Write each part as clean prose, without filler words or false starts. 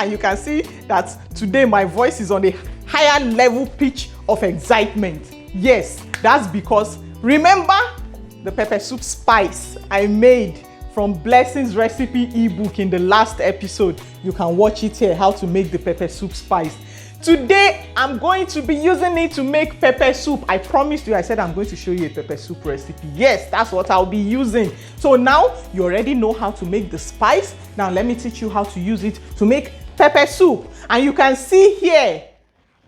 and you can see that today my voice is on a higher level pitch of excitement. Yes, that's because remember the pepper soup spice I made from Blessing's recipe ebook in the last episode. You can watch it here, how to make the pepper soup spice. Today I'm going to be using it to make pepper soup. I promised you, I said I'm going to show you a pepper soup recipe. Yes, that's what I'll be using. So now you already know how to make the spice. Now let me teach you how to use it to make pepper soup. And you can see here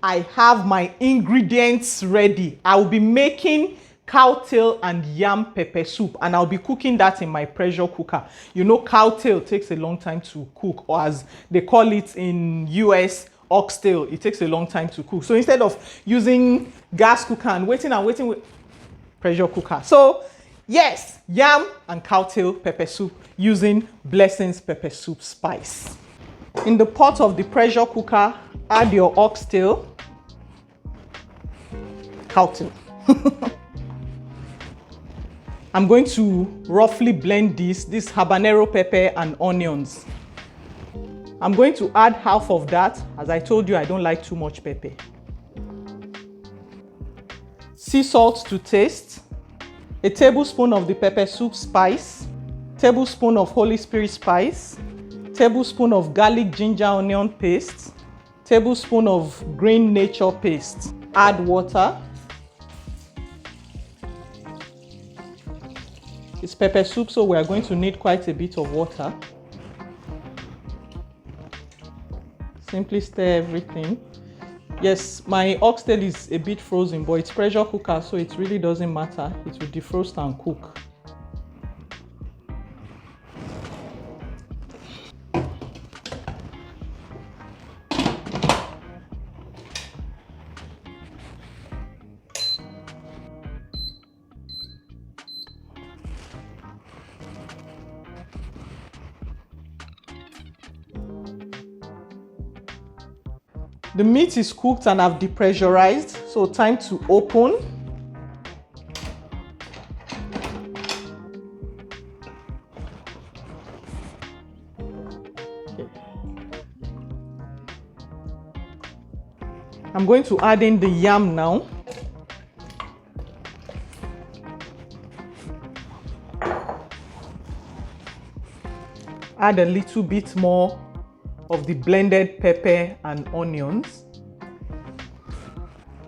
I have my ingredients ready. I will be making cowtail and yam pepper soup, and I'll be cooking that in my pressure cooker. You know, cowtail takes a long time to cook, or as they call it in US, oxtail. It takes a long time to cook. So instead of using gas cooker and waiting with pressure cooker. So yes, yam and cowtail pepper soup using Blessing's pepper soup spice. In the pot of the pressure cooker, add your oxtail, cowtail. I'm going to roughly blend this habanero pepper and onions. I'm going to add half of that. As I told you, I don't like too much pepper. Sea salt to taste, a tablespoon of the pepper soup spice, tablespoon of Holy Spirit spice, tablespoon of garlic ginger onion paste, tablespoon of green nature paste. Add water. It's pepper soup, so we are going to need quite a bit of water. Simply stir everything. Yes, my oxtail is a bit frozen, but it's pressure cooker, so it really doesn't matter. It will defrost and cook. The meat is cooked and I've depressurized, so time to open. Okay. I'm going to add in the yam now. Add a little bit more of the blended pepper and onions.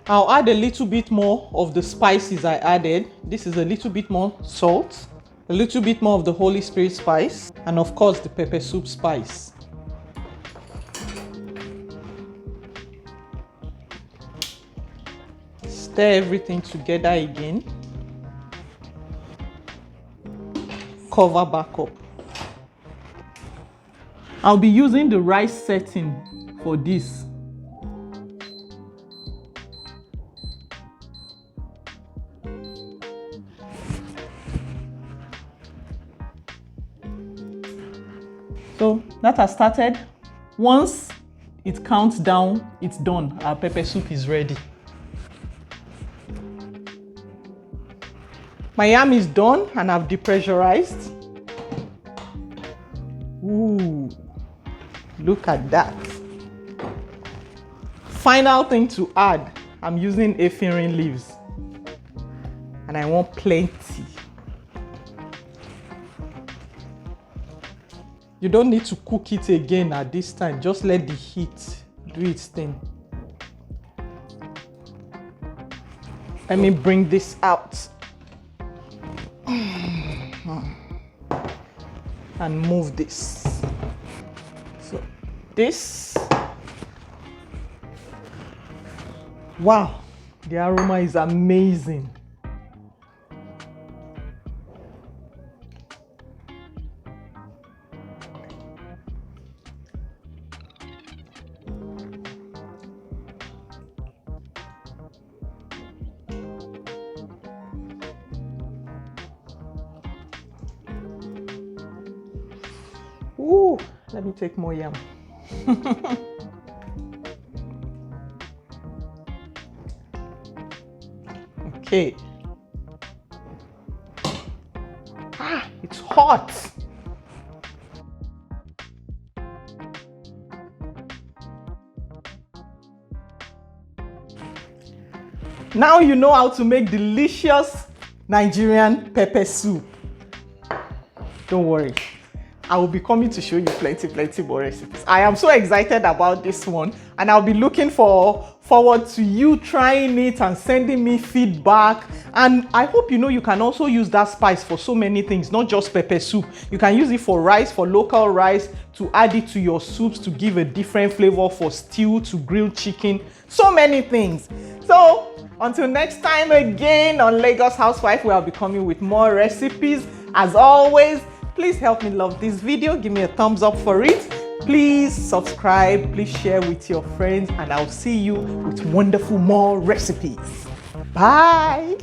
I'll add a little bit more of the spices I added. This is a little bit more salt, a little bit more of the Holy Spirit spice, and of course the pepper soup spice. Stir everything together again. Cover back up. I'll be using the rice setting for this. So that has started. Once it counts down, it's done. Our pepper soup is ready. My yam is done and I've depressurized. Ooh. Look at that. Final thing to add, I'm using ephedrine leaves and I want plenty. You don't need to cook it again at this time. Just let the heat do its thing. Let me bring this out and move this. This, wow, the aroma is amazing. Ooh, let me take more yam. Okay. Ah, it's hot. Now you know how to make delicious Nigerian pepper soup. Don't worry, I will be coming to show you plenty more recipes. I am so excited about this one, and I'll be looking forward to you trying it and sending me feedback. And I hope you know you can also use that spice for so many things, not just pepper soup. You can use it for rice, for local rice, to add it to your soups to give a different flavor, for stew, to grilled chicken, so many things. So until next time again on Lagos Housewife, where I'll be coming with more recipes. As always, please help me love this video. Give me a thumbs up for it. Please subscribe. Please share with your friends. And I'll see you with wonderful more recipes. Bye.